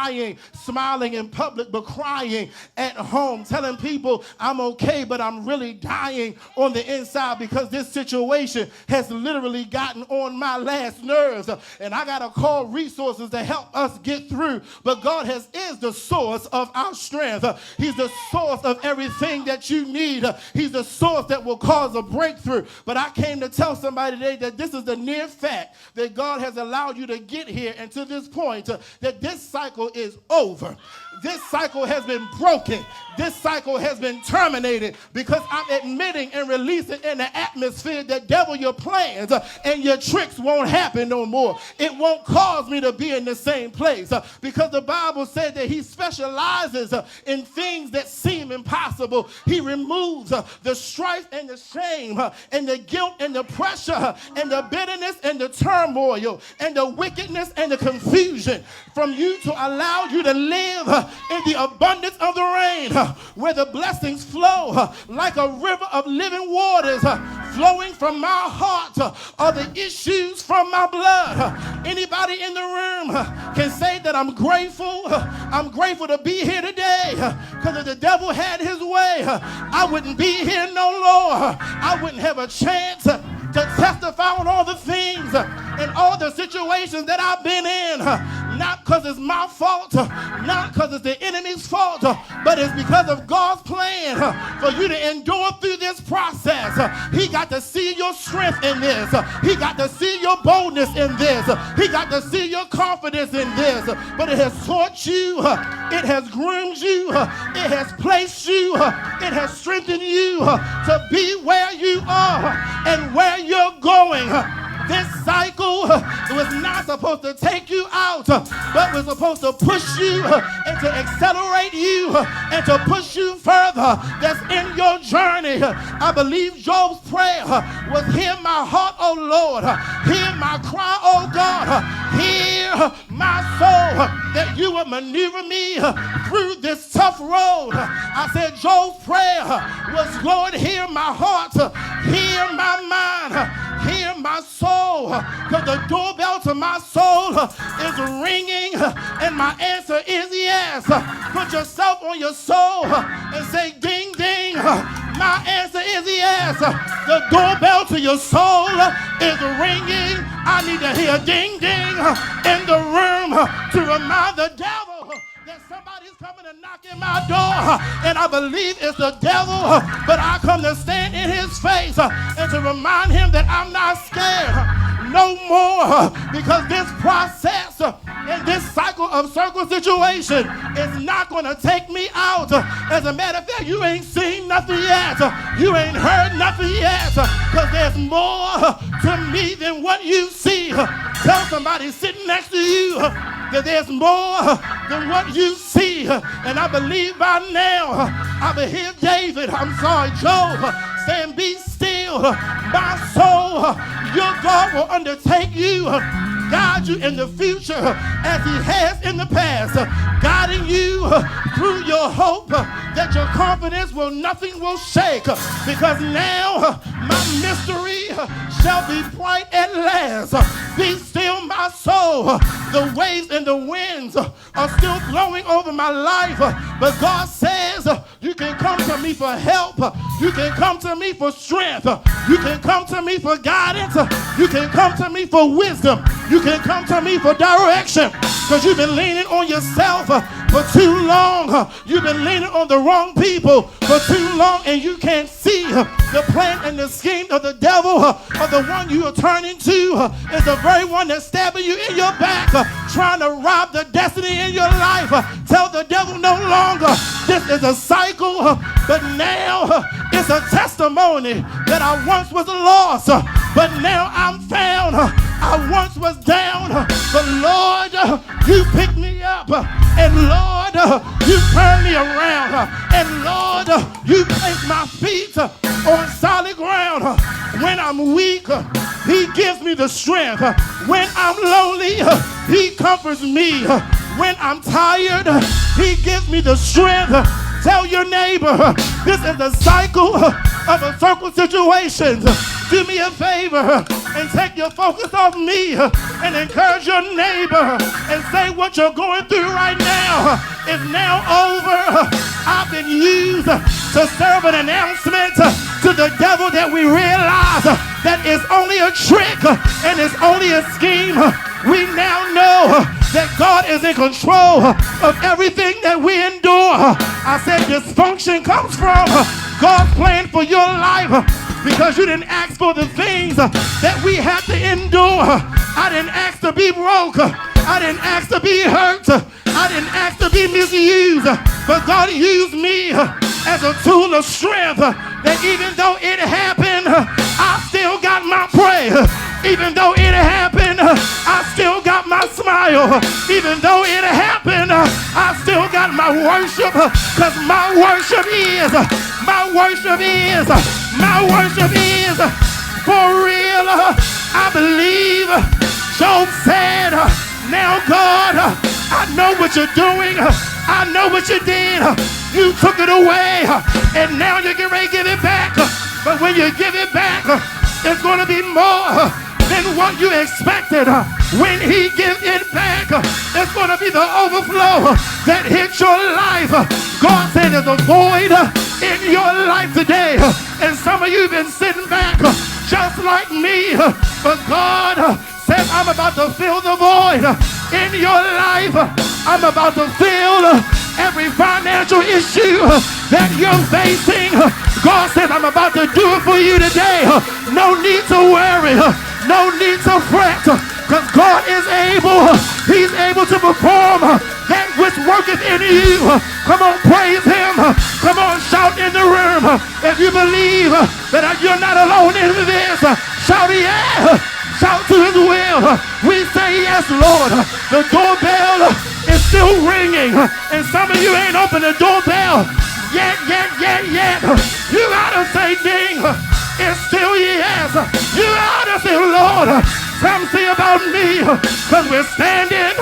lying, smiling in public, but crying at home, telling people I'm okay, but I'm really dying on the inside because this situation has literally gotten on my last nerves. And I got to call resources to help us get through. But God is the source of our strength. He's the source of everything that you need. He's the source that will cause a breakthrough. But I came to tell somebody today that this is the near fact that God has allowed you to get here and to this point that this cycle is over. This cycle has been broken. This cycle has been terminated because I'm admitting and releasing in the atmosphere that, devil, your plans and your tricks won't happen no more. It won't cause me to be in the same place because the Bible said that he specializes in things that seem impossible. He removes the strife and the shame and the guilt and the pressure and the bitterness and the turmoil and the wickedness and the confusion from you to allow you to live in the abundance of the rain, where the blessings flow like a river of living waters flowing from my heart are the issues from my blood. Anybody in the room can say that I'm grateful. I'm grateful to be here today because if the devil had his way, I wouldn't be here no more. I wouldn't have a chance to testify on all the things and all the situations that I've been in. Not because it's my fault, not because it's the enemy's fault, but it's because of God's plan for you to endure through this process. He got to see your strength in this. He got to see your boldness in this. He got to see your confidence in this. But it has taught you, it has groomed you, it has placed you, it has strengthened you to be where you are and where you're going. This cycle was not supposed to take you out, but was supposed to push you and to accelerate you and to push you further. That's in your journey. I believe Job's prayer was, hear my heart, O Lord. Hear my cry, O God. Hear my soul, that you would maneuver me through this tough road. I said Job's prayer was, Lord, hear my heart, hear my mind, hear my soul, because the doorbell to my soul is ringing, and my answer is yes. Put yourself on your soul and say, ding, ding. My answer is yes. The doorbell to your soul is ringing. I need to hear ding, ding in the room to remind the devil that somebody's coming to knock in my door, and I believe it's the devil, but I come to stand in his face and to remind him that I'm not scared no more, because this process and this cycle of circle situation is not going to take me out. As a matter of fact, you ain't seen nothing yet. You ain't heard nothing yet, because there's more to me than what you see. Tell somebody sitting next to you that there's more than what you see. And I believe by now, I will hear Job saying, be still, my soul. Your God will undertake you, guide you in the future as he has in the past, guiding you through your hope that your confidence nothing will shake, because now my mystery shall be bright at last. Be still, my soul. The waves and the winds are still blowing over my life, but God says you can come to me for help. You can come to me for strength. You can come to me for guidance. You can come to me for wisdom. You can come to me for direction, because you've been leaning on yourself for too long. You've been leaning on the wrong people for too long, and you can't see the plan and the scheme of the devil, or the one you are turning to is the very one that's stabbing you in your back, trying to rob the destiny in your life. Tell the devil no longer this is a cycle, but now it's a testimony that I once was lost, but now I'm found. I once was down, but Lord, you picked me up, and Lord, you turned me around, and Lord, you placed my feet on solid ground. When I'm weak, he gives me the strength. When I'm lonely, he comforts me. When I'm tired, he gives me the strength. Tell your neighbor, this is the cycle of a circle situation. Do me a favor and take your focus off me and encourage your neighbor and say what you're going through right now is now over. I've been used to serve an announcement to the devil that we realize that it's only a trick and it's only a scheme. We now know that God is in control of everything that we endure. I said dysfunction comes from God's plan for your life because you didn't ask for the things that we have to endure. I didn't ask to be broke. I didn't ask to be hurt. I didn't ask to be misused. But God used me as a tool of strength that even though it happened, I still got my prayer. Even though it happened, I still got my smile. Even though it happened, I still got my worship. Because my worship is for real. I believe Job said, now God, I know what you're doing. I know what you did. You took it away, and now you're getting ready to give it back. But when you give it back, it's going to be more than what you expected. When he gives it back, it's going to be the overflow that hits your life. God said there's a void in your life today, and some of you have been sitting back just like me, but God says, I'm about to fill the void in your life. I'm about to fill every financial issue that you're facing. God says, I'm about to do it for you today. No need to worry. No need to fret. Because God is able. He's able to perform that which worketh in you. Come on, praise him. Come on, shout in the room. If you believe that you're not alone in this, shout yeah. Shout to his will. We say yes, Lord. The doorbell is still ringing. And some of you ain't opened the doorbell yet. You gotta say ding. It's still yes. You gotta say, Lord, come see about me. Because we're standing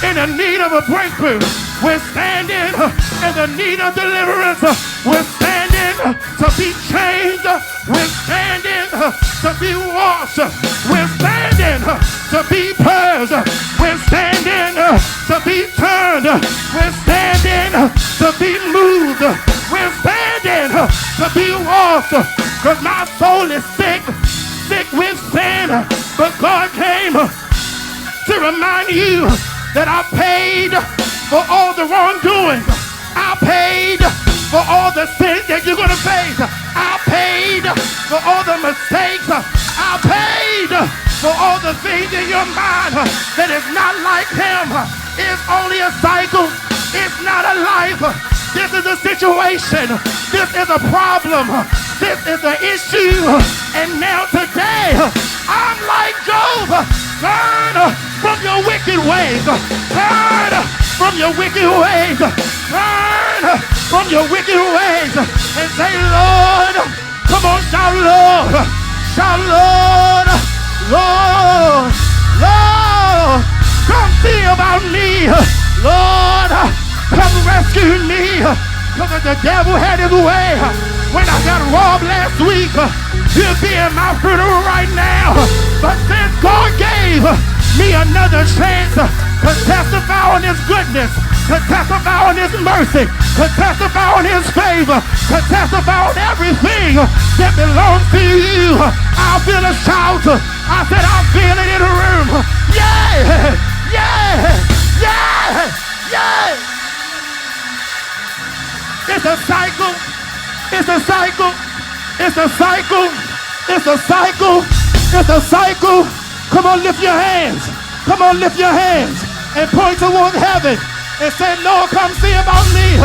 in the need of a breakthrough. We're standing in the need of deliverance. We're standing to be changed. We're standing to be washed. We're standing to be purged. We're standing to be turned. We're standing to be moved. We're standing to be washed. Because my soul is sick with sin. But God came to remind you that I paid for all the wrongdoing. I paid for all the sins that you're going to face. I paid for all the mistakes. I paid for all the things in your mind that is not like him. It's only a cycle. It's not a life. This is a situation. This is a problem. This is an issue. And now today, I'm like Job. Turn from your wicked ways. Turn from your wicked ways. Turn from your wicked ways. And say, Lord, come on, shout, Lord. Shout, Lord. Lord. Lord. Come see about me. Lord, come rescue me. Because the devil had his way. When I got robbed last week, he'll be in my funeral right now. But since God gave me another chance to testify on his goodness, to testify on his mercy, to testify on his favor, to testify on everything that belongs to you, I feel a shout. I said, I feel it in the room. Yeah, yeah, yeah, yeah. It's a cycle. It's a cycle. It's a cycle. It's a cycle. It's a cycle. Come on, lift your hands. Come on, lift your hands and point towards heaven and say, Lord, come see about me.